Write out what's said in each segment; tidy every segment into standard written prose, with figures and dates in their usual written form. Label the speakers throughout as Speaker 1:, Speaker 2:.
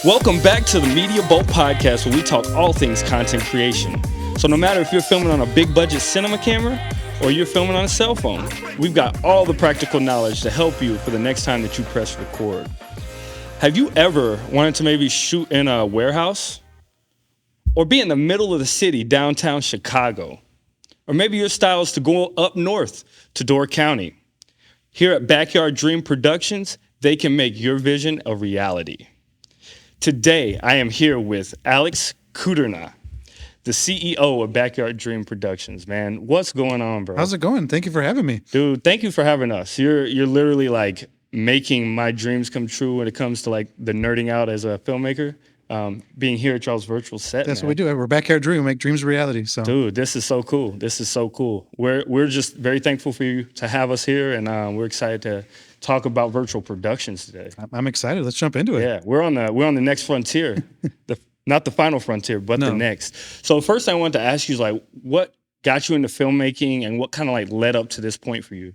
Speaker 1: Welcome back to the Media Boat Podcast, where we talk all things content creation. So no matter if you're filming on a big budget cinema camera or you're filming on a cell phone, we've got all the practical knowledge to help you for the next time that you press record. Have you ever wanted to maybe shoot in a warehouse? Or be in the middle of the city, downtown Chicago? Or maybe your style is to go up north to Door County. Here at Backyard Dream Productions, they can make your vision a reality. Today, I am here with Alex Kudrna, the CEO of Backyard Dream Productions. Man, what's going on, bro?
Speaker 2: How's it going? Thank you for having me.
Speaker 1: Dude, thank you for having us. You're literally like making my dreams come true when it comes to like the nerding out as a filmmaker. Being here at Charles Virtual Set.
Speaker 2: That's what we do. We're Backyard Dream. We make dreams a reality. So,
Speaker 1: dude, this is so cool. This is so cool. We're just very thankful for you to have us here, and we're excited to talk about virtual productions today.
Speaker 2: I'm excited. Let's jump into it.
Speaker 1: Yeah, we're on the next frontier, not the final frontier, but the next. So first, I wanted to ask you is like, what got you into filmmaking, and what kind of like led up to this point for you?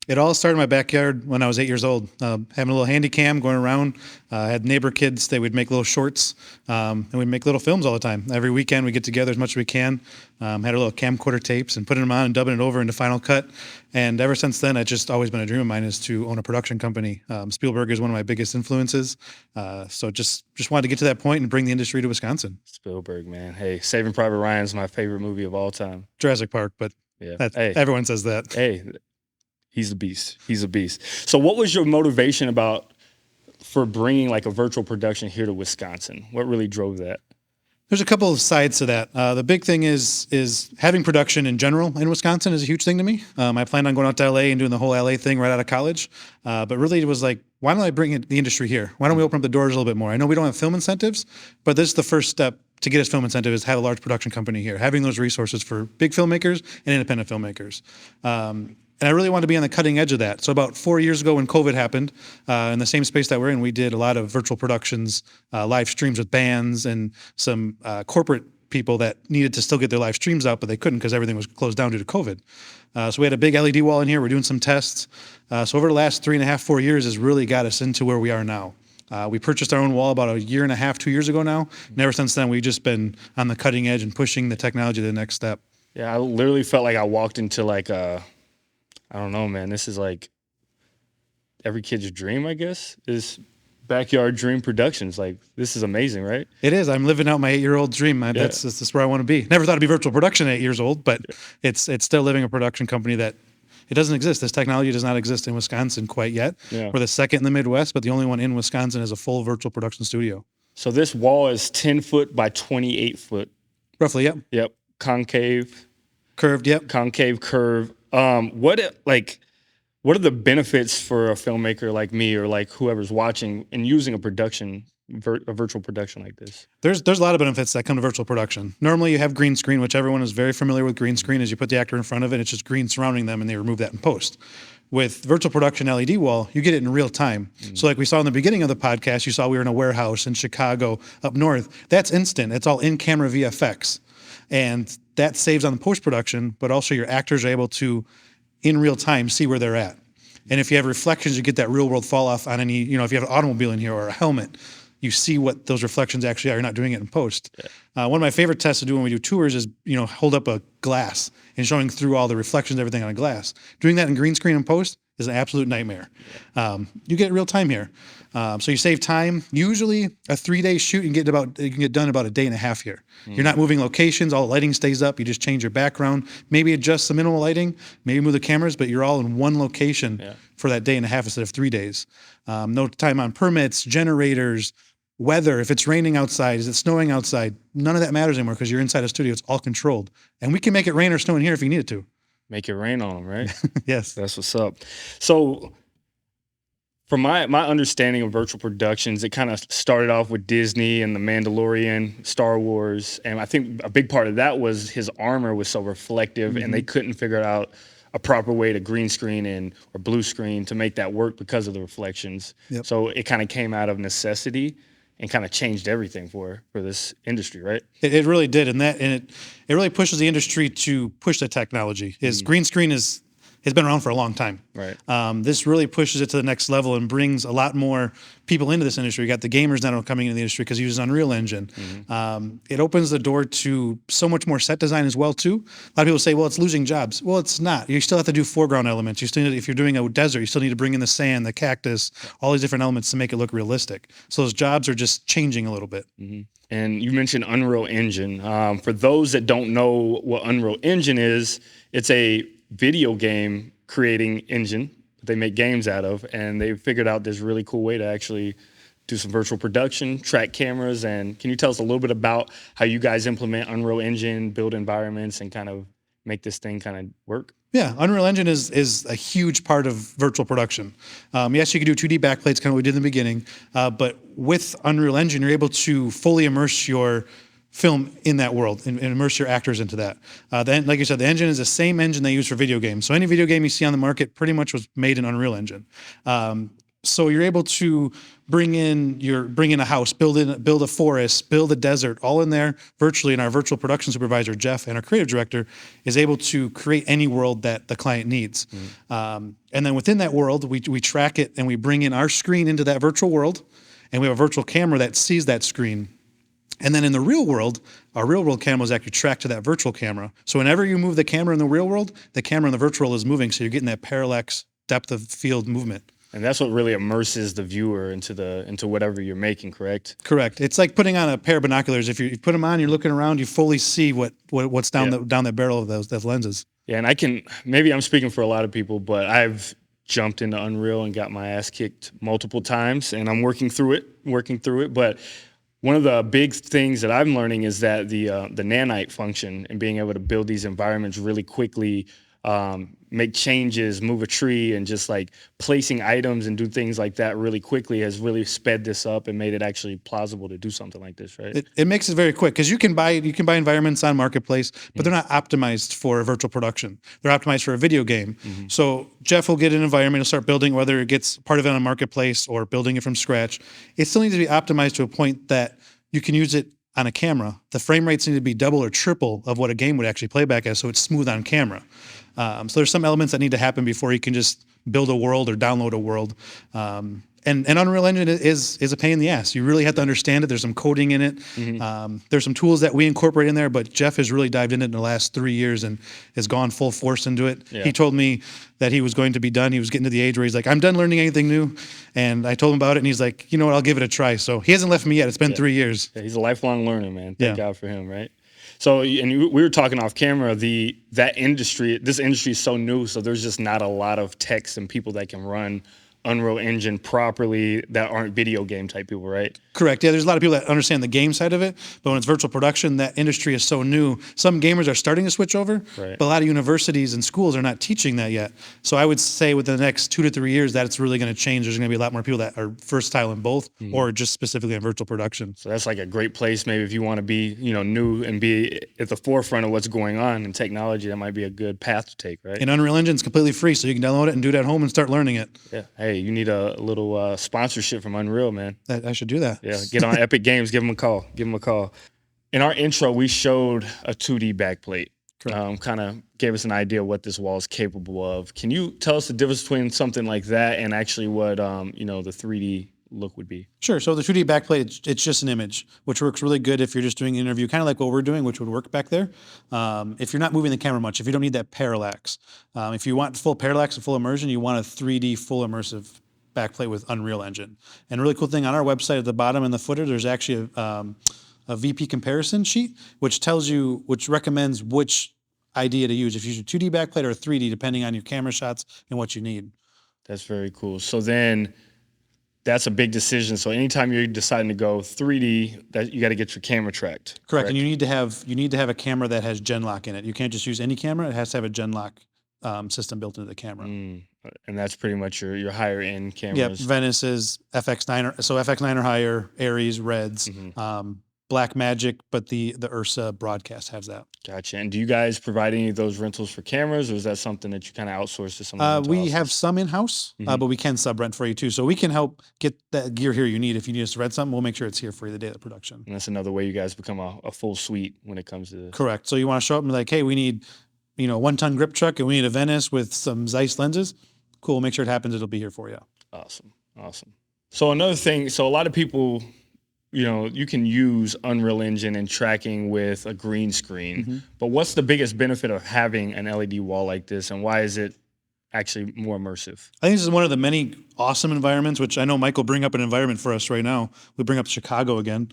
Speaker 2: It all started in my backyard when I was 8 years old. Having a little handy cam going around. I had neighbor kids. They would make little shorts, and we'd make little films all the time. Every weekend, we get together as much as we can. Had a little camcorder tapes and putting them on and dubbing it over into Final Cut. And ever since then, it's just always been a dream of mine is to own a production company. Spielberg is one of my biggest influences. So just wanted to get to that point and bring the industry to Wisconsin.
Speaker 1: Spielberg, man. Hey, Saving Private Ryan is my favorite movie of all time.
Speaker 2: Jurassic Park, but yeah, everyone says that.
Speaker 1: Hey. He's a beast. He's a beast. So what was your motivation for bringing like a virtual production here to Wisconsin? What really drove that?
Speaker 2: There's a couple of sides to that. The big thing is having production in general in Wisconsin is a huge thing to me. I planned on going out to LA and doing the whole LA thing right out of college. But really it was like, why don't I bring the industry here? Why don't we open up the doors a little bit more? I know we don't have film incentives, but this is the first step to get us film incentive is have a large production company here, having those resources for big filmmakers and independent filmmakers. And I really wanted to be on the cutting edge of that. So about 4 years ago when COVID happened, in the same space that we're in, we did a lot of virtual productions, live streams with bands and some corporate people that needed to still get their live streams out, but they couldn't because everything was closed down due to COVID. So we had a big LED wall in here. We're doing some tests. So over the last 3.5, 4 years has really got us into where we are now. We purchased our own wall about 1.5 years, 2 years ago now. And ever since then, we've just been on the cutting edge and pushing the technology to the next step.
Speaker 1: Yeah, I literally felt like I walked into like I don't know, man. This is like every kid's dream, I guess, is Backyard Dream Productions. Like, this is amazing, right?
Speaker 2: It is. I'm living out my 8-year-old dream. That's where I want to be. Never thought it'd be virtual production at 8 years old, but it's still living a production company that it doesn't exist. This technology does not exist in Wisconsin quite yet. Yeah. We're the second in the Midwest, but the only one in Wisconsin is a full virtual production studio.
Speaker 1: So this wall is 10 foot by 28 foot.
Speaker 2: Roughly, yep.
Speaker 1: Yep. Concave.
Speaker 2: Curved, yep.
Speaker 1: Concave curve. What are the benefits for a filmmaker like me or like whoever's watching and using a virtual production like this?
Speaker 2: There's a lot of benefits that come to virtual production. Normally you have green screen, which everyone is very familiar with green screen. As you put the actor in front of it, it's just green surrounding them and they remove that in post. With virtual production LED wall, you get it in real time. So like we saw in the beginning of the podcast, you saw we were in a warehouse in Chicago up north. That's instant. It's all in-camera VFX. And that saves on the post-production, but also your actors are able to, in real time, see where they're at. And if you have reflections, you get that real-world fall-off on any, if you have an automobile in here or a helmet, you see what those reflections actually are. You're not doing it in post. Yeah. One of my favorite tests to do when we do tours is, hold up a glass and showing through all the reflections, everything on a glass. Doing that in green screen and post is an absolute nightmare. You get real time here. So you save time. Usually a 3-day shoot, you can get done in about 1.5 days here. You're not moving locations. All the lighting stays up. You just change your background, maybe adjust some minimal lighting, maybe move the cameras, but you're all in one location for that 1.5 days instead of 3 days. No time on permits, generators, weather. If it's raining outside, is it snowing outside? None of that matters anymore because you're inside a studio. It's all controlled. And we can make it rain or snow in here if you need it to.
Speaker 1: Make it rain on them, right?
Speaker 2: Yes.
Speaker 1: That's what's up. So from my understanding of virtual productions, it kind of started off with Disney and The Mandalorian, Star Wars. And I think a big part of that was his armor was so reflective and they couldn't figure out a proper way to green screen or blue screen to make that work because of the reflections. Yep. So it kind of came out of necessity and kind of changed everything for this industry, right?
Speaker 2: It really did, and it really pushes the industry to push the technology. Green screen is it's been around for a long time.
Speaker 1: Right.
Speaker 2: This really pushes it to the next level and brings a lot more people into this industry. You got the gamers now coming into the industry because he uses Unreal Engine. It opens the door to so much more set design as well too. A lot of people say, well, it's losing jobs. Well, it's not. You still have to do foreground elements. You still need, if you're doing a desert, you still need to bring in the sand, the cactus, all these different elements to make it look realistic. So those jobs are just changing a little bit.
Speaker 1: And you mentioned Unreal Engine. For those that don't know what Unreal Engine is, it's a video game creating engine that they make games out of, and they figured out this really cool way to actually do some virtual production, track cameras. And can you tell us a little bit about how you guys implement Unreal Engine, build environments, and kind of make this thing kind of work?
Speaker 2: Yeah, Unreal Engine is a huge part of virtual production. Yes, you can do 2D backplates, kind of what we did in the beginning, but with Unreal Engine, you're able to fully immerse your film in that world and immerse your actors into that. Then, like you said, the engine is the same engine they use for video games. So any video game you see on the market pretty much was made in Unreal Engine. So you're able to bring in a house, build a forest, build a desert, all in there virtually. And our virtual production supervisor, Jeff, and our creative director is able to create any world that the client needs. And then within that world, we track it and we bring in our screen into that virtual world. And we have a virtual camera that sees that screen. And then in the real world, our real world camera is actually tracked to that virtual camera. So whenever you move the camera in the real world, the camera in the virtual world is moving. So you're getting that parallax depth of field movement.
Speaker 1: And that's what really immerses the viewer into whatever you're making, correct?
Speaker 2: Correct. It's like putting on a pair of binoculars. If you put them on, you're looking around, you fully see what's down the barrel of those lenses. Yeah,
Speaker 1: and maybe I'm speaking for a lot of people, but I've jumped into Unreal and got my ass kicked multiple times, and I'm working through it. But one of the big things that I'm learning is that the nanite function and being able to build these environments really quickly, make changes, move a tree, and just like placing items and do things like that really quickly has really sped this up and made it actually plausible to do something like this, right?
Speaker 2: It makes it very quick because you can buy environments on Marketplace, but they're not optimized for virtual production. They're optimized for a video game. So Jeff will get an environment, he'll start building, whether it gets part of it on Marketplace or building it from scratch. It still needs to be optimized to a point that you can use it on a camera. The frame rates need to be double or triple of what a game would actually play back as, so it's smooth on camera. So there's some elements that need to happen before you can just build a world or download a world. And Unreal Engine is a pain in the ass. You really have to understand it. There's some coding in it. There's some tools that we incorporate in there, but Jeff has really dived into it in the last 3 years and has gone full force into it. Yeah. He told me that he was going to be done. He was getting to the age where he's like, I'm done learning anything new. And I told him about it, and he's like, you know what, I'll give it a try. So he hasn't left me yet. It's been 3 years.
Speaker 1: Yeah, he's a lifelong learner, man. Thank God for him, right? So, and we were talking off camera, this industry is so new, so there's just not a lot of techs and people that can run Unreal Engine properly that aren't video game type people, right?
Speaker 2: Correct. Yeah, there's a lot of people that understand the game side of it, but when it's virtual production, that industry is so new. Some gamers are starting to switch over, but a lot of universities and schools are not teaching that yet. So I would say within the next 2 to 3 years, that it's really going to change. There's going to be a lot more people that are versatile in both, or just specifically in virtual production.
Speaker 1: So that's like a great place, maybe if you want to be, new and be at the forefront of what's going on in technology. That might be a good path to take, right?
Speaker 2: And Unreal Engine is completely free, so you can download it and do it at home and start learning it.
Speaker 1: Yeah. Hey, you need a little sponsorship from Unreal, man.
Speaker 2: I should do that.
Speaker 1: Yeah, get on Epic Games, give them a call. In our intro, we showed a 2D backplate. Kind of gave us an idea of what this wall is capable of. Can you tell us the difference between something like that and actually what the 3D look would be?
Speaker 2: Sure. So the 2D backplate, it's just an image, which works really good if you're just doing an interview, kind of like what we're doing, which would work back there. If you're not moving the camera much, if you don't need that parallax, if you want full parallax and full immersion, you want a 3D full immersive backplate with Unreal Engine. And a really cool thing on our website at the bottom in the footer, there's actually a VP comparison sheet, which recommends which idea to use, if you use a 2D backplate or a 3D, depending on your camera shots and what you need.
Speaker 1: That's very cool. So then that's a big decision. So anytime you're deciding to go 3D, that you got to get your camera tracked.
Speaker 2: Correct. And you need to have a camera that has Genlock in it. You can't just use any camera. It has to have a Genlock system built into the camera.
Speaker 1: And that's pretty much your higher end cameras.
Speaker 2: Yep, Venice's FX9, so FX9 or higher, Aries, Reds, Black Magic, but the Ursa broadcast has that.
Speaker 1: Gotcha. And do you guys provide any of those rentals for cameras, or is that something that you kind of outsource to someone?
Speaker 2: We have some in-house, but we can sub-rent for you too. So we can help get that gear here you need. If you need us to rent something, we'll make sure it's here for you the day of the production.
Speaker 1: And that's another way you guys become a full suite when it comes to this.
Speaker 2: Correct. So you want to show up and be like, hey, we need 1-ton grip truck and we need a Venice with some Zeiss lenses. Cool. Make sure it happens. It'll be here for you.
Speaker 1: Awesome. So another thing, so a lot of people, you can use Unreal Engine and tracking with a green screen, but what's the biggest benefit of having an LED wall like this, and why is it actually more immersive?
Speaker 2: I think this is one of the many awesome environments, which I know Mike will bring up an environment for us right now. We bring up Chicago again,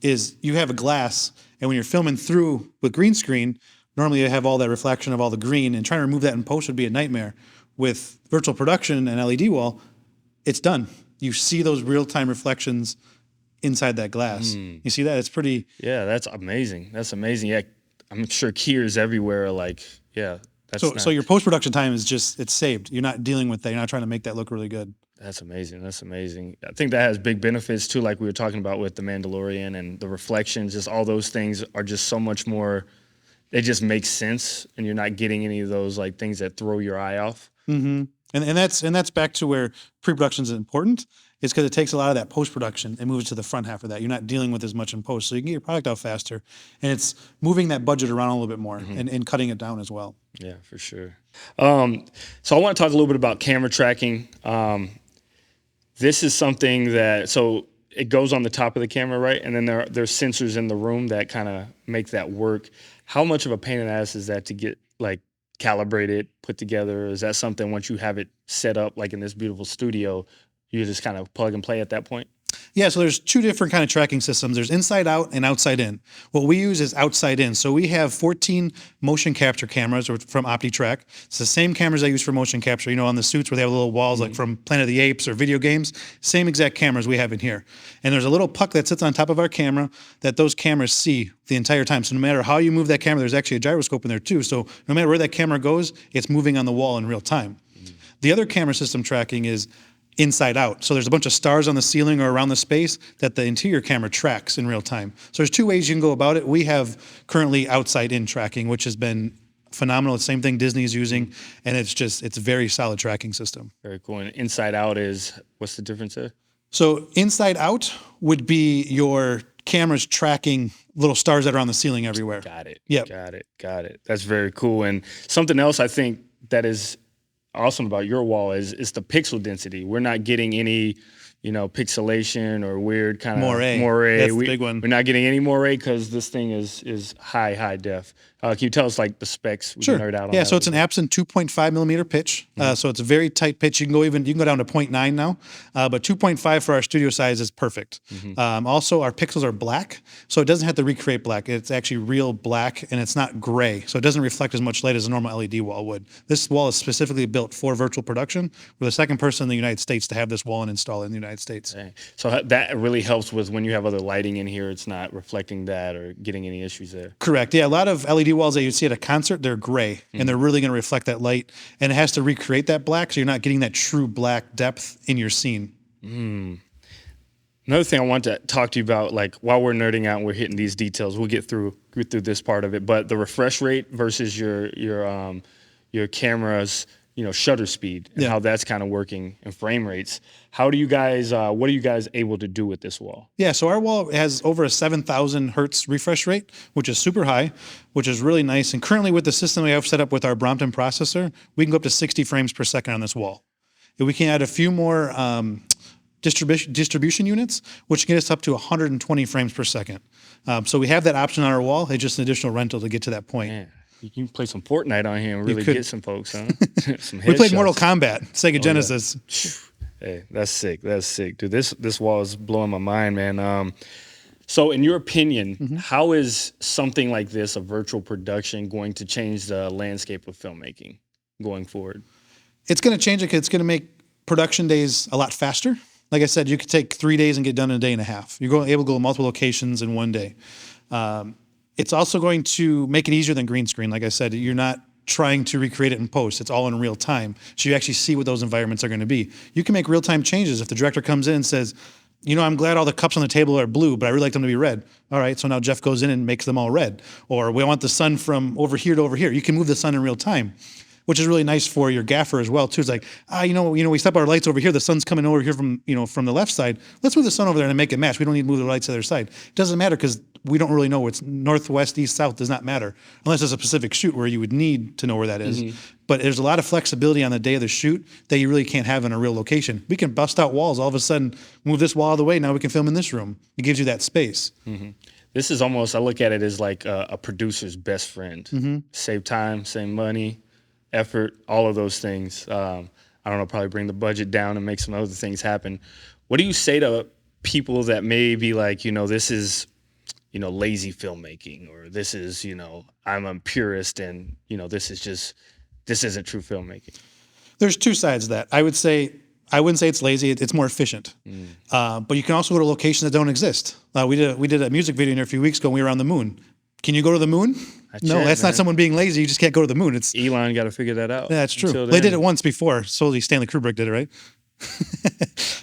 Speaker 2: is you have a glass, and when you're filming through with green screen, normally you have all that reflection of all the green, and trying to remove that in post would be a nightmare. With virtual production and LED wall, it's done. You see those real-time reflections inside that glass. You see that? It's pretty...
Speaker 1: Yeah, that's amazing. Yeah, I'm sure Keyr's everywhere. So
Speaker 2: your post-production time is it's saved. You're not dealing with that. You're not trying to make that look really good.
Speaker 1: That's amazing. I think that has big benefits too, like we were talking about with The Mandalorian and the reflections. Just all those things are just so much more. They just make sense, and you're not getting any of those like things that throw your eye off.
Speaker 2: And that's back to where pre-production is important. It's because it takes a lot of that post-production and moves it to the front half of that. You're not dealing with as much in post, so you can get your product out faster. And it's moving that budget around a little bit more and cutting it down as well.
Speaker 1: Yeah, for sure. So I want to talk a little bit about camera tracking. This is something that, so it goes on the top of the camera, right? And then there's sensors in the room that kind of make that work. How much of a pain in the ass is that to get like calibrated, put together? Is that something once you have it set up, like in this beautiful studio, you just kind of plug and play at that point?
Speaker 2: Yeah, so there's two different kind of tracking systems. There's inside out and outside in. What we use is outside in. So we have 14 motion capture cameras from OptiTrack. It's the same cameras I use for motion capture, on the suits where they have little walls like from Planet of the Apes or video games. Same exact cameras we have in here. And there's a little puck that sits on top of our camera that those cameras see the entire time. So no matter how you move that camera, there's actually a gyroscope in there too. So no matter where that camera goes, it's moving on the wall in real time. The other camera system tracking is inside out. So there's a bunch of stars on the ceiling or around the space that the interior camera tracks in real time. So there's two ways you can go about it. We have currently outside in tracking, which has been phenomenal. It's the same thing Disney is using, and it's a very solid tracking system.
Speaker 1: Very cool. And inside out what's the difference there?
Speaker 2: So inside out would be your cameras tracking little stars that are on the ceiling everywhere.
Speaker 1: Got it.
Speaker 2: Yep.
Speaker 1: Got it. That's very cool. And something else I think that is awesome about your wall is the pixel density. We're not getting any, pixelation or weird kind of moire.
Speaker 2: That's the big one.
Speaker 1: We're not getting any moire because this thing is high def. Can you tell us like the specs? We
Speaker 2: Sure.
Speaker 1: can nerd out on
Speaker 2: Yeah,
Speaker 1: that
Speaker 2: so it's an Epson 2.5 millimeter pitch. So it's a very tight pitch. You can go down to 0.9 now, but 2.5 for our studio size is perfect. Also, our pixels are black, so it doesn't have to recreate black. It's actually real black, and it's not gray, so it doesn't reflect as much light as a normal LED wall would. This wall is specifically built for virtual production. We're the second person in the United States to have this wall and install it in the United States.
Speaker 1: Okay. So that really helps with when you have other lighting in here. It's not reflecting that or getting any issues there.
Speaker 2: Correct. Yeah, a lot of LED walls that you see at a concert, they're gray, and they're really going to reflect that light, and it has to recreate that black, so you're not getting that true black depth in your scene.
Speaker 1: Another thing I want to talk to you about, like while we're nerding out and we're hitting these details, we'll get through this part of it, but the refresh rate versus your camera's shutter speed and how that's kind of working and frame rates. How do you guys, what are you guys able to do with this wall?
Speaker 2: Yeah, so our wall has over a 7,000 hertz refresh rate, which is super high, which is really nice. And currently with the system we have set up with our Brompton processor, we can go up to 60 frames per second on this wall. And we can add a few more distribution units, which get us up to 120 frames per second. So we have that option on our wall. It's just an additional rental to get to that point.
Speaker 1: Man. You can play some Fortnite on here and really get some folks, huh? Some
Speaker 2: we played Mortal Kombat, Sega Genesis.
Speaker 1: Yeah. Hey, that's sick, dude. This wall is blowing my mind, man. So, in your opinion, how is something like this, a virtual production, going to change the landscape of filmmaking going forward?
Speaker 2: It's going to change it because it's going to make production days a lot faster. Like I said, you could take 3 days and get done in a day and a half. You're able to go to multiple locations in one day. It's also going to make it easier than green screen. Like I said, you're not trying to recreate it in post. It's all in real time. So you actually see what those environments are going to be. You can make real-time changes. If the director comes in and says, I'm glad all the cups on the table are blue, but I really like them to be red. All right, so now Jeff goes in and makes them all red. Or we want the sun from over here to over here. You can move the sun in real time. which is really nice for your gaffer as well too. It's like, we step our lights over here, the sun's coming over here from the left side. Let's move the sun over there and make it match. We don't need to move the lights to the other side. It doesn't matter because we don't really know what's northwest, east, south. Does not matter unless it's a specific shoot where you would need to know where that is. But there's a lot of flexibility on the day of the shoot that you really can't have in a real location. We can bust out walls, all of a sudden move this wall out of the way. Now we can film in this room. It gives you that space.
Speaker 1: This is almost, I look at it as like a producer's best friend. Save time, save money, effort, all of those things. I don't know, probably bring the budget down and make some other things happen. What do you say to people that may be like, this is, lazy filmmaking, or this is, I'm a purist and, this isn't true filmmaking?
Speaker 2: There's two sides of that. I wouldn't say it's lazy. It's more efficient. But you can also go to locations that don't exist. We did a music video in there a few weeks ago. And we were on the moon. Can you go to the moon? No, that's not someone being lazy. You just can't go to the moon. It's
Speaker 1: Elon got to figure that out.
Speaker 2: Yeah, that's true. They did it once before. Solely Stanley Kubrick did it, right?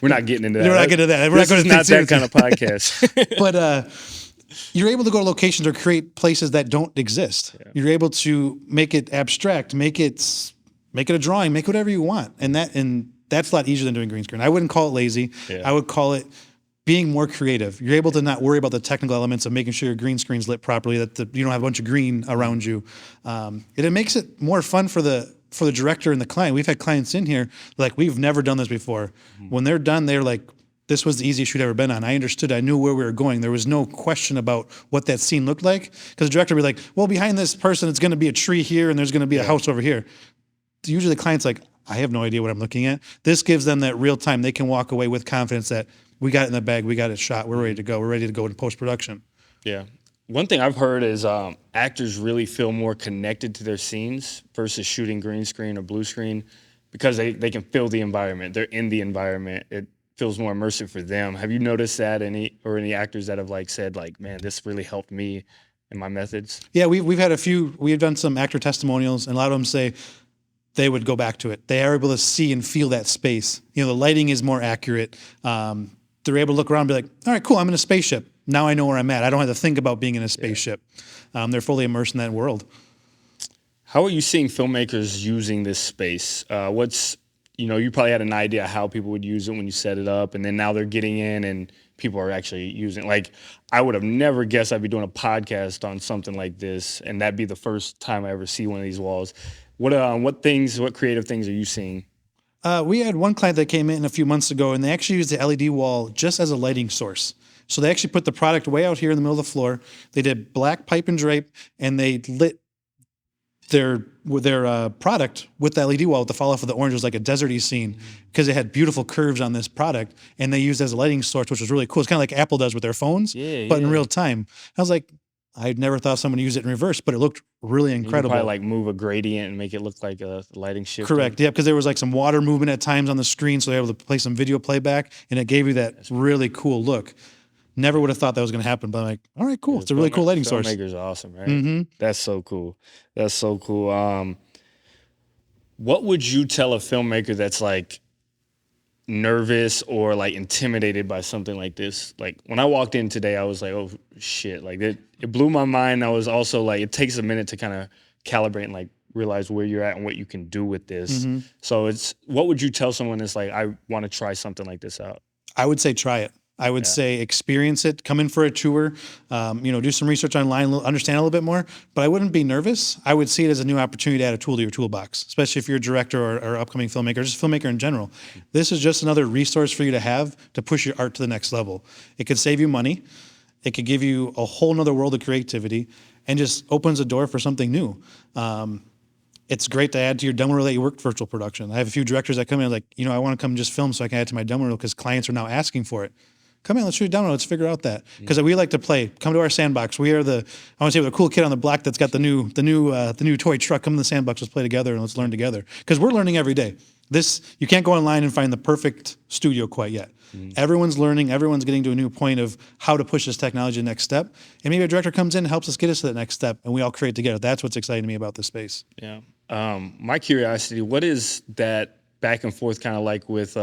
Speaker 1: We're not getting into that.
Speaker 2: We're not getting into that.
Speaker 1: This is not that kind of podcast.
Speaker 2: But you're able to go to locations or create places that don't exist. Yeah. You're able to make it abstract, make it a drawing, make whatever you want, and that's a lot easier than doing green screen. I wouldn't call it lazy. Yeah. I would call it being more creative. You're able to not worry about the technical elements of making sure your green screen's lit properly, that you don't have a bunch of green around you. It makes it more fun for the director and the client. We've had clients in here like, we've never done this before. When they're done, they're like, this was the easiest shoot I've ever been on. I understood. I knew where we were going. There was no question about what that scene looked like. Because the director would be like, well, behind this person, it's going to be a tree here, and there's going to be a house over here. Usually the client's like, I have no idea what I'm looking at. This gives them that real time. They can walk away with confidence that we got it in the bag. We got it shot. We're ready to go. We're ready to go in post-production.
Speaker 1: Yeah. One thing I've heard is actors really feel more connected to their scenes versus shooting green screen or blue screen because they can feel the environment. They're in the environment. It feels more immersive for them. Have you noticed that any actors that have said man, this really helped me in my methods? Yeah,
Speaker 2: we've had a few. We've done some actor testimonials, and a lot of them say they would go back to it. They are able to see and feel that space. The lighting is more accurate. They're able to look around and be like, all right, cool, I'm in a spaceship. Now I know where I'm at. I don't have to think about being in a spaceship. They're fully immersed in that world.
Speaker 1: How are you seeing filmmakers using this space? You probably had an idea how people would use it when you set it up, and then now they're getting in and people are actually using it. I would have never guessed I'd be doing a podcast on something like this, and that'd be the first time I ever see one of these walls. What creative things are you seeing?
Speaker 2: We had one client that came in a few months ago, and they actually used the LED wall just as a lighting source. So they actually put the product way out here in the middle of the floor. They did black pipe and drape, and they lit their product with the LED wall with the fall off of the orange. It was like a deserty scene because it had beautiful curves on this product, and they used it as a lighting source, which was really cool. It's kind of like Apple does with their phones, but in real time. I was like, I'd never thought someone would use it in reverse, but it looked really incredible.
Speaker 1: You probably move a gradient and make it look like a lighting shift.
Speaker 2: Correct. Yeah, because there was some water movement at times on the screen, so they were able to play some video playback, and it gave you that really cool look. Never would have thought that was going to happen, but I'm like, all right, cool. It's a really cool lighting source.
Speaker 1: Filmmakers are awesome, right? That's so cool. That's so cool. What would you tell a filmmaker that's nervous or intimidated by something like this? When I walked in today, I was like, oh shit. It blew my mind. I was also it takes a minute to kind of calibrate and realize where you're at and what you can do with this. So what would you tell someone that's I want to try something like this out?
Speaker 2: I would say try it. I would say experience it, come in for a tour, do some research online, understand a little bit more, but I wouldn't be nervous. I would see it as a new opportunity to add a tool to your toolbox, especially if you're a director or upcoming filmmaker, or just a filmmaker in general. This is just another resource for you to have to push your art to the next level. It could save you money. It could give you a whole nother world of creativity and just opens a door for something new. It's great to add to your demo reel that you worked virtual production. I have a few directors that come in I want to come just film so I can add to my demo reel because clients are now asking for it. Come in, let's shoot a demo. Let's figure out that because we like to play. Come to our sandbox. We are we're the cool kid on the block that's got the new toy truck. Come to the sandbox. Let's play together and let's learn together because we're learning every day. You can't go online and find the perfect studio quite yet. Everyone's learning. Everyone's getting to a new point of how to push this technology to the next step. And maybe a director comes in and helps us get us to that next step, and we all create together. That's what's exciting to me about this space.
Speaker 1: Yeah. My curiosity: what is that back and forth kind of like with?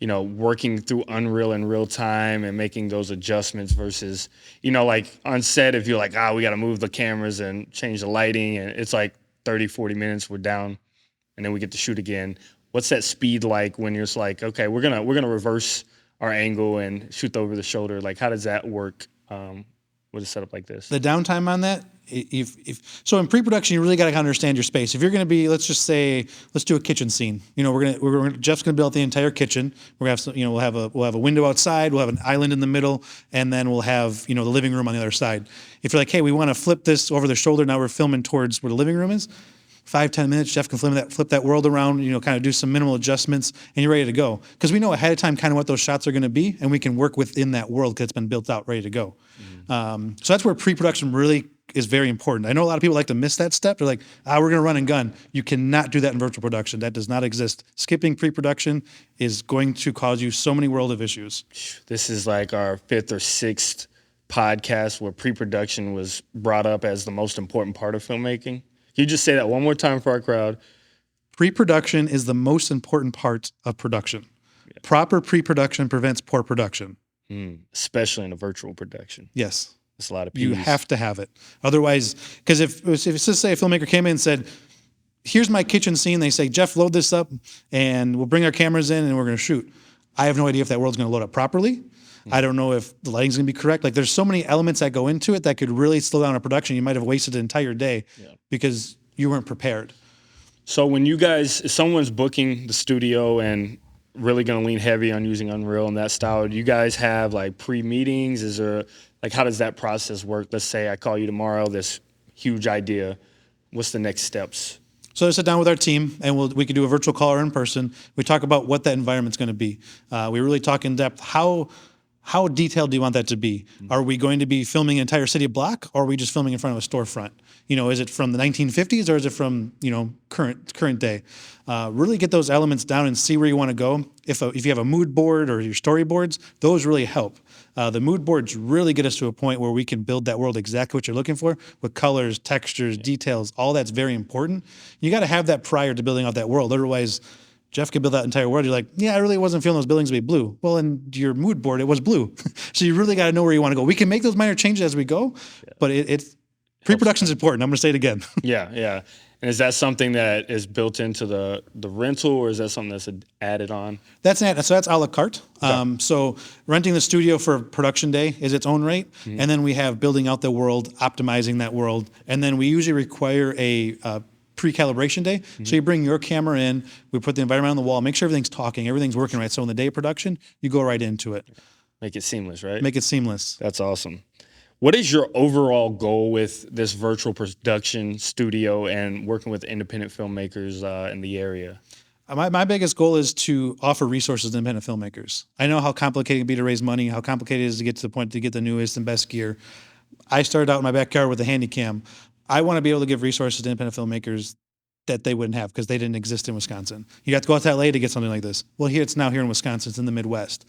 Speaker 1: Working through Unreal in real time and making those adjustments versus, on set, if you're we got to move the cameras and change the lighting, and it's 30, 40 minutes, we're down, and then we get to shoot again. What's that speed like when you're just like, okay, we're gonna reverse our angle and shoot over the shoulder? Like, how does that work with a setup like this?
Speaker 2: The downtime on that, if so in pre-production, you really got to understand your space. If you're going to be, let's just say, let's do a kitchen scene. You know, Jeff's going to build the entire kitchen. We're going to have some, you know, we'll have a window outside, we'll have an island in the middle, and then we'll have, you know, the living room on the other side. If you're like, hey, we want to flip this over the shoulder, now we're filming towards where the living room is. 5-10 minutes, Jeff can flip that world around, you know, kind of do some minimal adjustments, and you're ready to go. Because we know ahead of time kind of what those shots are going to be, and we can work within that world because it's been built out, ready to go. So that's where pre-production really is very important. I know a lot of people like to miss that step. They're like, we're going to run and gun. You cannot do that in virtual production. That does not exist. Skipping pre-production is going to cause you so many world of issues.
Speaker 1: This is like our 5th or 6th podcast where pre-production was brought up as the most important part of filmmaking. Can you just say that one more time for our crowd?
Speaker 2: Pre-production is the most important part of production. Yeah. Proper pre-production prevents poor production.
Speaker 1: Especially in a virtual production.
Speaker 2: Yes.
Speaker 1: It's a lot of P's.
Speaker 2: You have to have it. Otherwise, because if it's just say a filmmaker came in and said, here's my kitchen scene, they say, Jeff, load this up and we'll bring our cameras in and we're going to shoot. I have no idea if that world's going to load up properly. I don't know if the lighting's going to be correct. Like there's so many elements that go into it that could really slow down a production. You might have wasted an entire day because you weren't prepared.
Speaker 1: So when you guys, if someone's booking the studio and really going to lean heavy on using Unreal and that style, do you guys have like pre-meetings? Is there, like, how does that process work? Let's say I call you tomorrow, this huge idea. What's the next steps?
Speaker 2: So I sit down with our team, and we could do a virtual call or in person. We talk about what that environment's going to be. We really talk in depth. How detailed do you want that to be? Are we going to be filming an entire city block, or are we just filming in front of a storefront? You know, is it from the 1950s or is it from, you know, current day? Really get those elements down and see where you want to go. If you have a mood board or your storyboards, those really help. The mood boards really get us to a point where we can build that world exactly what you're looking for with colors, textures, details. All that's very important. You got to have that prior to building out that world. Otherwise, Jeff could build that entire world. You're like, yeah, I really wasn't feeling those buildings to be blue. Well, in your mood board, it was blue. So you really got to know where you want to go. We can make those minor changes as we go, but it's pre-production is important. I'm going to say it again.
Speaker 1: Yeah. And is that something that is built into the rental, or is that something that's added on?
Speaker 2: That's a la carte. Okay. So renting the studio for production day is its own rate, and then we have building out the world, optimizing that world, and then we usually require a pre-calibration day. So you bring your camera in, we put the environment on the wall, make sure everything's talking, everything's working right. So in the day of production, you go right into it.
Speaker 1: Make it seamless, right?
Speaker 2: Make it seamless.
Speaker 1: That's awesome. What is your overall goal with this virtual production studio and working with independent filmmakers in the area?
Speaker 2: My biggest goal is to offer resources to independent filmmakers. I know how complicated it can be to raise money, how complicated it is to get to the point to get the newest and best gear. I started out in my backyard with a handy cam. I want to be able to give resources to independent filmmakers that they wouldn't have because they didn't exist in Wisconsin. You have to go out to LA to get something like this. Well, it's now here in Wisconsin. It's in the Midwest.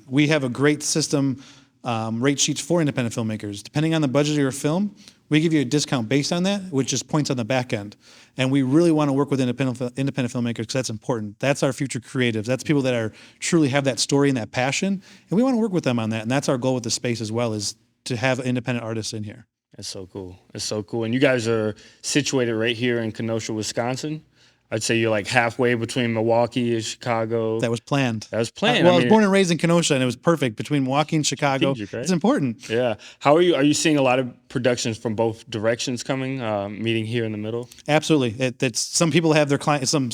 Speaker 2: We have a great system, rate sheets for independent filmmakers. Depending on the budget of your film, we give you a discount based on that, which just points on the back end. And we really want to work with independent filmmakers because that's important. That's our future creatives. That's people that truly have that story and that passion. And we want to work with them on that. And that's our goal with the space as well, is to have independent artists in here.
Speaker 1: That's so cool. It's so cool. And you guys are situated right here in Kenosha, Wisconsin. I'd say you're like halfway between Milwaukee and Chicago.
Speaker 2: That was planned.
Speaker 1: That was planned.
Speaker 2: Well, I was born and raised in Kenosha, and it was perfect between Milwaukee and Chicago.
Speaker 1: Strategic, right?
Speaker 2: It's important.
Speaker 1: Yeah. How are you? Are you seeing a lot of productions from both directions coming, meeting here in the middle?
Speaker 2: Absolutely. It's some people have their clients. Some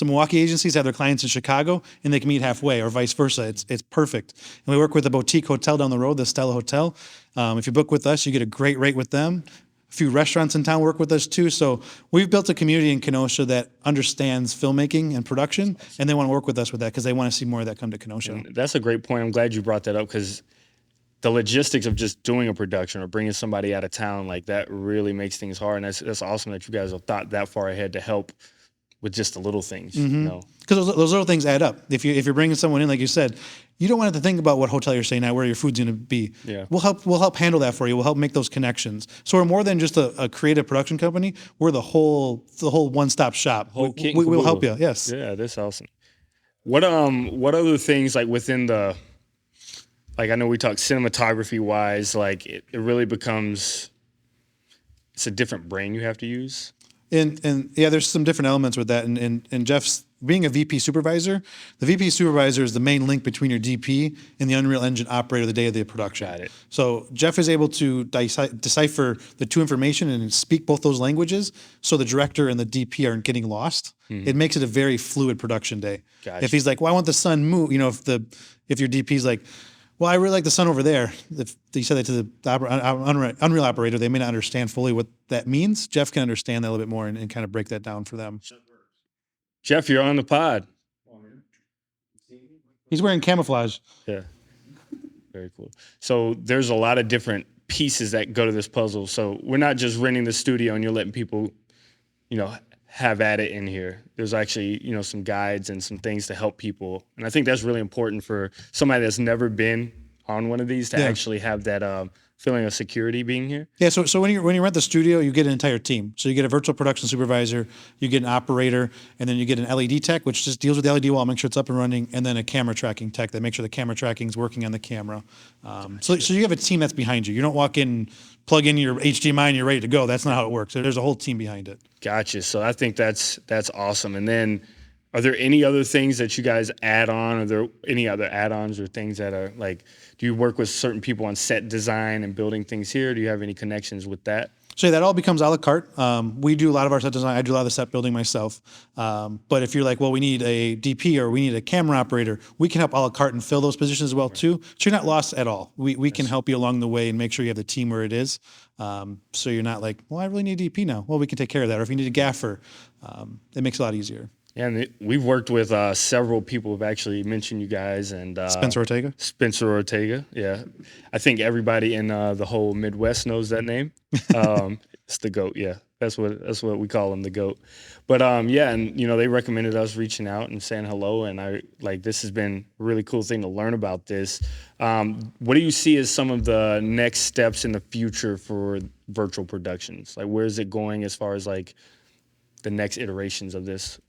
Speaker 2: Milwaukee agencies have their clients in Chicago, and they can meet halfway, or vice versa. It's perfect. And we work with a boutique hotel down the road, the Stella Hotel. If you book with us, you get a great rate with them. A few restaurants in town work with us too. So we've built a community in Kenosha that understands filmmaking and production, and they want to work with us with that because they want to see more of that come to Kenosha.
Speaker 1: And that's a great point. I'm glad you brought that up because the logistics of just doing a production or bringing somebody out of town, like that really makes things hard. And that's awesome that you guys have thought that far ahead to help with just the little things, you know?
Speaker 2: Because those little things add up. If you're bringing someone in, like you said, you don't want to think about what hotel you're staying at, where your food's going to be.
Speaker 1: Yeah.
Speaker 2: We'll help handle that for you. We'll help make those connections. So we're more than just a creative production company. We're the whole one-stop shop. We'll help you. Yes.
Speaker 1: Yeah, that's awesome. What other things, like within the, like I know we talked cinematography wise, like it really becomes, it's a different brain you have to use.
Speaker 2: And yeah, there's some different elements with that. And Jeff's being a VP supervisor, the VP supervisor is the main link between your DP and the Unreal Engine operator the day of the production.
Speaker 1: Got it.
Speaker 2: So Jeff is able to decipher the two information and speak both those languages, so the director and the DP aren't getting lost. It makes it a very fluid production day.
Speaker 1: Gotcha.
Speaker 2: If he's like, well, I want the sun move, if your DP's like, well, I really like the sun over there. If you said that to the Unreal operator, they may not understand fully what that means. Jeff can understand that a little bit more and kind of break that down for them.
Speaker 1: Jeff, you're on the pod.
Speaker 2: He's wearing camouflage.
Speaker 1: Yeah. Very cool. So there's a lot of different pieces that go to this puzzle. So we're not just renting the studio and you're letting people, have at it in here. There's actually, some guides and some things to help people. And I think that's really important for somebody that's never been on one of these to actually have that feeling of security being here.
Speaker 2: Yeah. So when you rent the studio, you get an entire team. So you get a virtual production supervisor, you get an operator, and then you get an LED tech, which just deals with the LED wall, make sure it's up and running, and then a camera tracking tech that makes sure the camera tracking is working on the camera. So you have a team that's behind you. You don't walk in, plug in your HDMI, and you're ready to go. That's not how it works. There's a whole team behind it.
Speaker 1: Gotcha. So I think that's awesome. And then, are there any other things that you guys add on? Are there any other add-ons or things that are like, do you work with certain people on set design and building things here? Do you have any connections with that?
Speaker 2: So that all becomes a la carte. We do a lot of our set design. I do a lot of the set building myself. But if you're like, well, we need a DP or we need a camera operator, we can help a la carte and fill those positions as well too. So you're not lost at all. We can help you along the way and make sure you have the team where it is. So you're not like, well, I really need a DP now. Well, we can take care of that. Or if you need a gaffer, it makes it a lot easier.
Speaker 1: Yeah, and we've worked with several people who've actually mentioned you guys and
Speaker 2: Spencer Ortega.
Speaker 1: Spencer Ortega, yeah. I think everybody in the whole Midwest knows that name. It's the GOAT, yeah. That's what we call him, the GOAT. But yeah, and they recommended us reaching out and saying hello, and this has been a really cool thing to learn about this. What do you see as some of the next steps in the future for virtual productions? Like, where is it going as far as like the next iterations of this?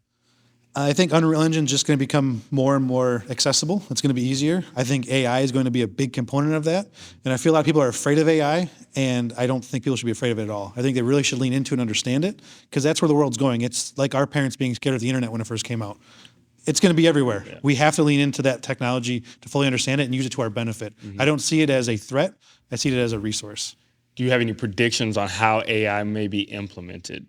Speaker 2: I think Unreal Engine is just going to become more and more accessible. It's going to be easier. I think AI is going to be a big component of that. And I feel a lot of people are afraid of AI, and I don't think people should be afraid of it at all. I think they really should lean into and understand it, because that's where the world's going. It's like our parents being scared of the internet when it first came out. It's going to be everywhere. Yeah. We have to lean into that technology to fully understand it and use it to our benefit. I don't see it as a threat. I see it as a resource.
Speaker 1: Do you have any predictions on how AI may be implemented?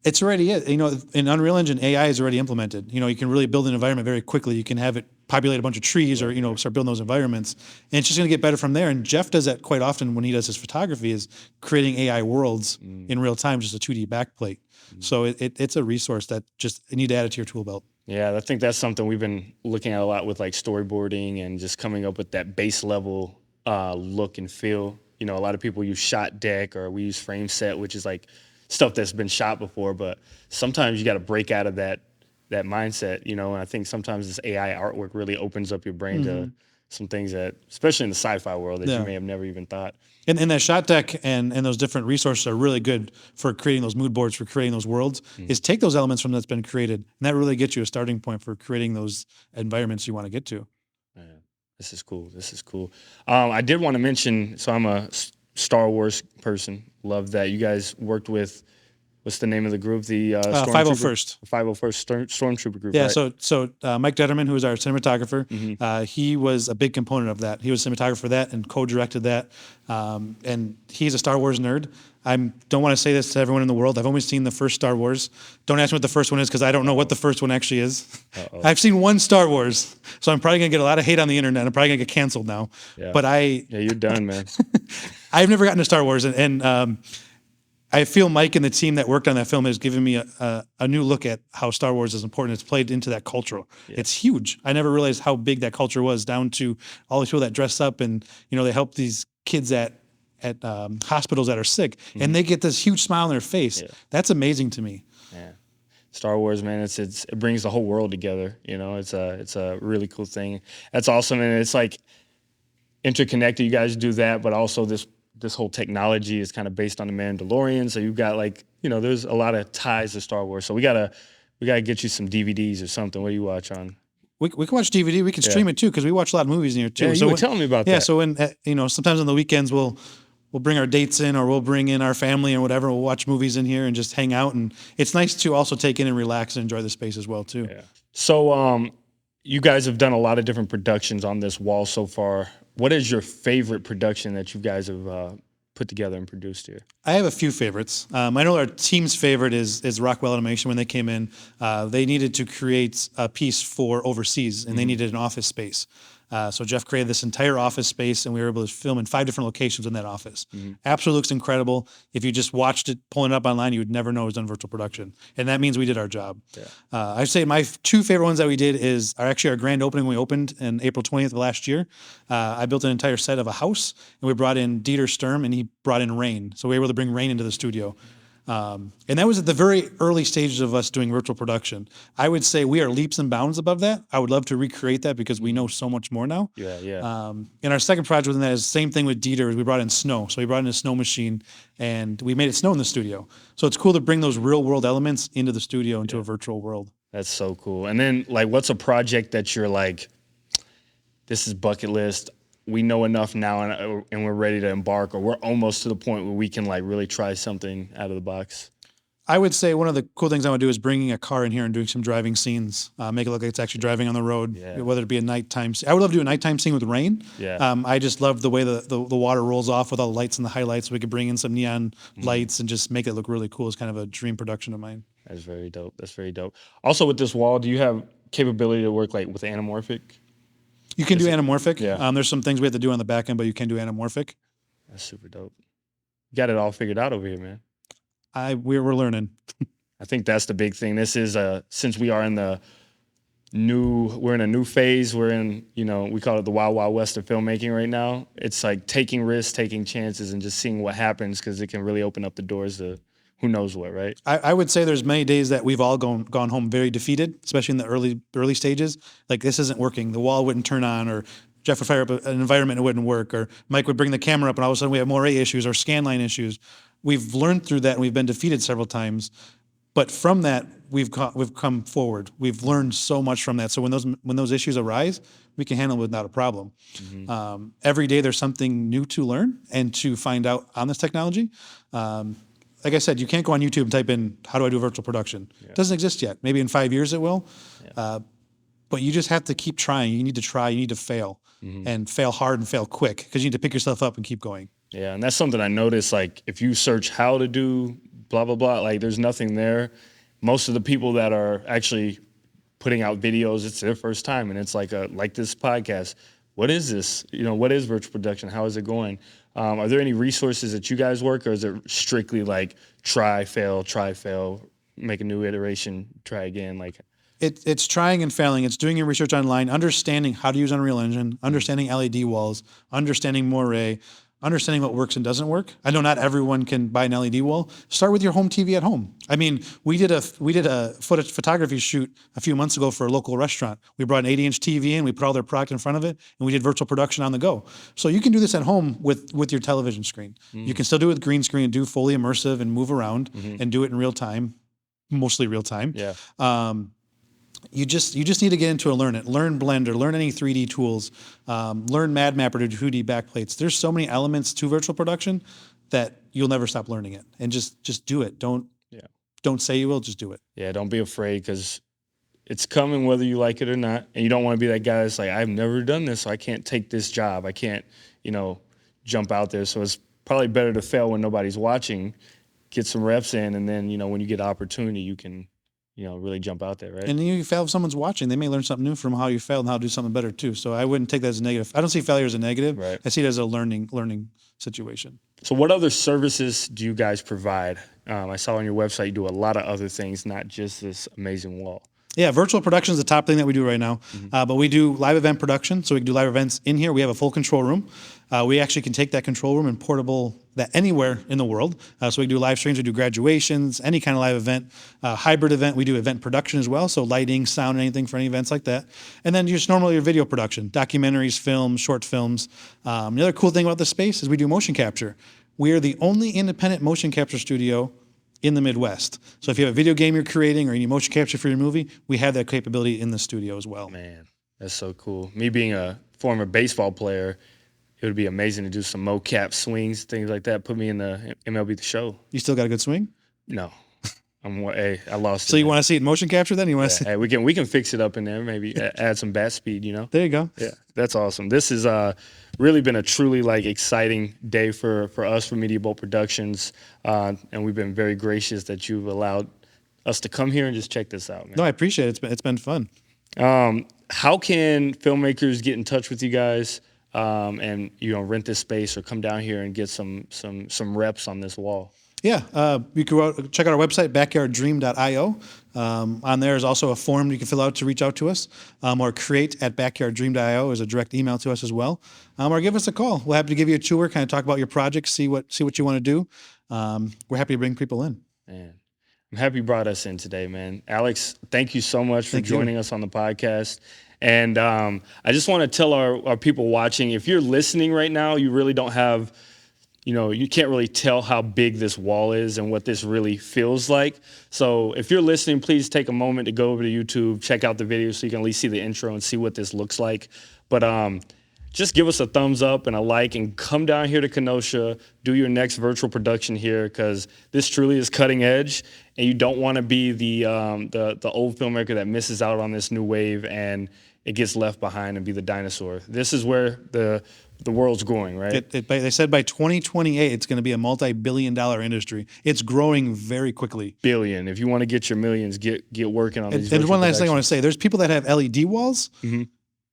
Speaker 2: It's already in Unreal Engine, AI is already implemented. You can really build an environment very quickly. You can have it populate a bunch of trees or, start building those environments. And it's just going to get better from there. And Jeff does that quite often when he does his photography, is creating AI worlds in real time, just a 2D backplate. So it's a resource that just you need to add it to your tool belt.
Speaker 1: Yeah, I think that's something we've been looking at a lot with like storyboarding and just coming up with that base level look and feel. A lot of people use shot deck, or we use frame set, which is like stuff that's been shot before, but sometimes you got to break out of that mindset, and I think sometimes this AI artwork really opens up your brain to some things that, especially in the sci-fi world, that you may have never even thought.
Speaker 2: And that shot deck and those different resources are really good for creating those mood boards, for creating those worlds, is take those elements from that's been created, and that really gets you a starting point for creating those environments you want to get to.
Speaker 1: Yeah, this is cool. I did want to mention, so I'm a Star Wars person. Love that you guys worked with. What's the name of the group? The
Speaker 2: 501st.
Speaker 1: 501st Stormtrooper group.
Speaker 2: Yeah.
Speaker 1: Right?
Speaker 2: So Mike Detterman, who is our cinematographer, he was a big component of that. He was cinematographer for that and co-directed that. And he's a Star Wars nerd. I don't want to say this to everyone in the world. I've only seen the first Star Wars. Don't ask me what the first one is, because I don't know what the first one actually is. I've seen one Star Wars, so I'm probably going to get a lot of hate on the internet. I'm probably going to get canceled now.
Speaker 1: Yeah.
Speaker 2: But
Speaker 1: you're done, man.
Speaker 2: I've never gotten to Star Wars, and I feel Mike and the team that worked on that film has given me a new look at how Star Wars is important. It's played into that culture. Yeah. It's huge. I never realized how big that culture was, down to all these people that dress up and, they help these kids at hospitals that are sick, and they get this huge smile on their face. Yeah. That's amazing to me.
Speaker 1: Yeah. Star Wars, man, it brings the whole world together. It's a really cool thing. That's awesome. And it's like interconnected. You guys do that, but also this whole technology is kind of based on the Mandalorian. So you've got there's a lot of ties to Star Wars. So we gotta get you some DVDs or something. What do you watch on?
Speaker 2: We can watch DVD. We can stream it too, because we watch a lot of movies in here too.
Speaker 1: Yeah, you were telling me about that.
Speaker 2: Yeah, so when sometimes on the weekends we'll we'll bring our dates in, or we'll bring in our family and whatever. We'll watch movies in here and just hang out. And it's nice to also take in and relax and enjoy the space as well too.
Speaker 1: Yeah. So you guys have done a lot of different productions on this wall so far. What is your favorite production that you guys have put together and produced here?
Speaker 2: I have a few favorites. I know our team's favorite is Rockwell Automation. When they came in, they needed to create a piece for overseas, and they needed an office space. So Jeff created this entire office space, and we were able to film in 5 different locations in that office. Absolutely looks incredible. If you just watched it, pulling it up online, you would never know it was done virtual production. And that means we did our job.
Speaker 1: Yeah.
Speaker 2: I'd say my 2 favorite ones that we did are actually our grand opening. We opened in April 20th of last year. I built an entire set of a house, and we brought in Dieter Sturm, and he brought in rain. So we were able to bring rain into the studio. And that was at the very early stages of us doing virtual production. I would say we are leaps and bounds above that. I would love to recreate that because we know so much more now.
Speaker 1: Yeah.
Speaker 2: And our second project within that is the same thing with Dieter. We brought in snow. So we brought in a snow machine, and we made it snow in the studio. So it's cool to bring those real world elements into the studio, into a virtual world.
Speaker 1: That's so cool. And then, like, what's a project that you're like, this is bucket list, we know enough now and we're ready to embark, or we're almost to the point where we can like really try something out of the box?
Speaker 2: I would say one of the cool things I would do is bringing a car in here and doing some driving scenes, make it look like it's actually driving on the road, whether it be a nighttime scene. I would love to do a nighttime scene with rain. I just love the way the water rolls off with all the lights and the highlights. So we could bring in some neon lights and just make it look really cool. It's kind of a dream production of mine.
Speaker 1: That's very dope. That's very dope. Also with this wall, do you have capability to work like with anamorphic?
Speaker 2: You can do anamorphic.
Speaker 1: Yeah.
Speaker 2: There's some things we have to do on the back end, but you can do anamorphic.
Speaker 1: That's super dope. You got it all figured out over here, man.
Speaker 2: We're learning.
Speaker 1: I think that's the big thing. This is since we are in we're in a new phase. We're in, we call it the wild, wild west of filmmaking right now. It's like taking risks, taking chances, and just seeing what happens, because it can really open up the doors to who knows what, right?
Speaker 2: I would say there's many days that we've all gone home very defeated, especially in the early stages. Like, this isn't working. The wall wouldn't turn on, or Jeff would fire up an environment and it wouldn't work, or Mike would bring the camera up and all of a sudden we have Moray issues or scanline issues. We've learned through that, and we've been defeated several times. But from that, we've come forward. We've learned so much from that. So when those issues arise, we can handle it without a problem. Every day there's something new to learn and to find out on this technology. Like I said, you can't go on YouTube and type in, how do I do virtual production? It doesn't exist yet. Maybe in 5 years it will. But you just have to keep trying. You need to try. You need to fail. And fail hard and fail quick, because you need to pick yourself up and keep going.
Speaker 1: Yeah, and that's something I noticed. Like, if you search how to do blah, blah, blah, like, there's nothing there. Most of the people that are actually putting out videos, it's their first time. And it's like this podcast. What is this? What is virtual production? How is it going? Are there any resources that you guys work, or is it strictly like try, fail, make a new iteration, try again? Like,
Speaker 2: it's trying and failing. It's doing your research online, understanding how to use Unreal Engine, understanding LED walls, understanding Moray, understanding what works and doesn't work. I know not everyone can buy an LED wall. Start with your home TV at home. I mean, we did a photography shoot a few months ago for a local restaurant. We brought an 80-inch TV in, we put all their product in front of it, and we did virtual production on the go. So you can do this at home with your television screen. You can still do it with green screen and do fully immersive and move around and do it in real time, mostly real time. You just need to get into learn Blender, learn any 3D tools, learn MadMapper to do 2D backplates. There's so many elements to virtual production that you'll never stop learning it. And just do it. Don't say you will, just do it.
Speaker 1: Yeah, don't be afraid, because it's coming whether you like it or not. And you don't want to be that guy that's like, I've never done this, so I can't take this job. I can't, jump out there. So it's probably better to fail when nobody's watching, get some reps in, and then, when you get opportunity, you can really jump out there, right?
Speaker 2: And then you fail if someone's watching. They may learn something new from how you failed and how to do something better too. So I wouldn't take that as a negative. I don't see failure as a negative.
Speaker 1: Right.
Speaker 2: I see it as a learning situation.
Speaker 1: So what other services do you guys provide? I saw on your website you do a lot of other things, not just this amazing wall.
Speaker 2: Yeah, virtual production is the top thing that we do right now. But we do live event production, so we can do live events in here. We have a full control room. We actually can take that control room and portable that anywhere in the world. So we do live streams, we do graduations, any kind of live event, hybrid event. We do event production as well, so lighting, sound, anything for any events like that. And then just normally your video production, documentaries, films, short films. The other cool thing about this space is we do motion capture. We are the only independent motion capture studio in the Midwest. So if you have a video game you're creating or you need motion capture for your movie, we have that capability in the studio as well.
Speaker 1: Man, that's so cool. Me being a former baseball player, it would be amazing to do some mocap swings, things like that. Put me in the MLB The Show.
Speaker 2: You still got a good swing?
Speaker 1: No, hey, I lost.
Speaker 2: So
Speaker 1: it,
Speaker 2: you
Speaker 1: man.
Speaker 2: want to see it in motion capture then? You want to see?
Speaker 1: Hey, we can fix it up in there. Maybe add some bat speed.
Speaker 2: There you go.
Speaker 1: Yeah, that's awesome. This has really been a truly exciting day for us for Media Boat Productions, and we've been very gracious that you've allowed us to come here and just check this out, man.
Speaker 2: No, I appreciate it. It's been fun.
Speaker 1: How can filmmakers get in touch with you guys and rent this space or come down here and get some reps on this wall?
Speaker 2: Yeah, you can check out our website, backyarddream.io. On there is also a form you can fill out to reach out to us, or create@backyarddream.io is a direct email to us as well. Or give us a call. We're happy to give you a tour, kind of talk about your project, see what you want to do. We're happy to bring people in.
Speaker 1: Man, I'm happy you brought us in today, man. Alex, thank you so much for joining us on the podcast. And I just want to tell our people watching, if you're listening right now, you really don't have, you can't really tell how big this wall is and what this really feels like. So if you're listening, please take a moment to go over to YouTube, check out the video so you can at least see the intro and see what this looks like. But just give us a thumbs up and a like and come down here to Kenosha, do your next virtual production here, because this truly is cutting edge, and you don't want to be the old filmmaker that misses out on this new wave and it gets left behind and be the dinosaur. This is where the world's going, right?
Speaker 2: They said by 2028, it's going to be a multi-billion-dollar industry. It's growing very quickly.
Speaker 1: Billion. If you want to get your millions, get working on these.
Speaker 2: And one last thing I want to say: there's people that have LED walls,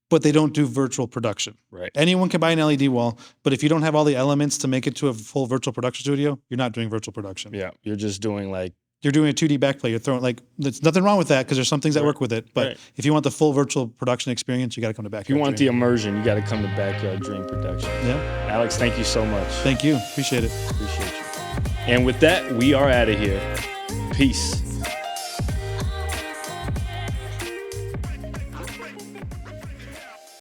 Speaker 2: but they don't do virtual production.
Speaker 1: Right.
Speaker 2: Anyone can buy an LED wall, but if you don't have all the elements to make it to a full virtual production studio, you're not doing virtual production.
Speaker 1: Yeah, you're just doing
Speaker 2: you're doing a 2D backplay. You're throwing there's nothing wrong with that because there's some things that work with it. But if you want the full virtual production experience, you got to come to Backyard.
Speaker 1: If you want the immersion, you got to come to Backyard Dream Production.
Speaker 2: Yeah.
Speaker 1: Alex, thank you so much.
Speaker 2: Thank you. Appreciate it.
Speaker 1: Appreciate you. And with that, we are out of here. Peace.